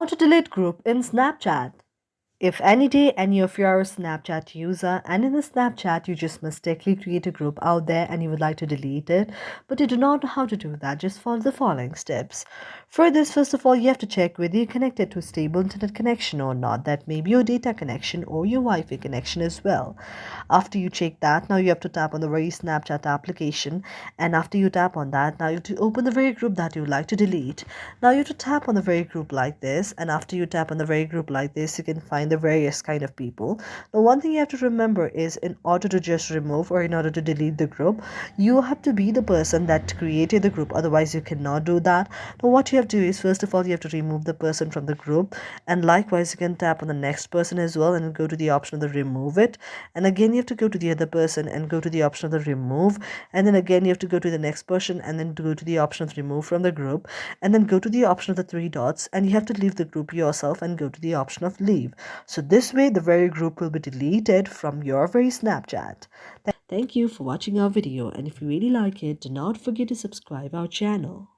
How to delete group in Snapchat. If any day any of you are a Snapchat user and in the Snapchat you just mistakenly create a group out there and you would like to delete it, but you do not know how to do that, just follow the following steps. For this, first of all, you have to check whether you're connected to a stable internet connection or not. That may be your data connection or your Wi-Fi connection as well. After you check that, now you have to tap on the very Snapchat application, and after you tap on that, now you have to open the very group that you would like to delete. Now you have to tap on the very group like this, and after you tap on the very group like this, you can find the various kind of people. Now one thing you have to remember is, in order to just remove or in order to delete the group, you have to be the person that created the group, otherwise you cannot do that. Now what you have to do is, first of all, you have to remove the person from the group, and likewise you can tap on the next person as well and go to the option of the remove it, and again you have to go to the other person and go to the option of the remove, and then again you have to go to the next person and then go to the option of remove from the group, and then go to the option of the three dots, and you have to leave the group yourself and go to the option of leave. So this way the very group will be deleted from your very Snapchat. Thank you for watching our video, and if you really like it, do not forget to subscribe our channel.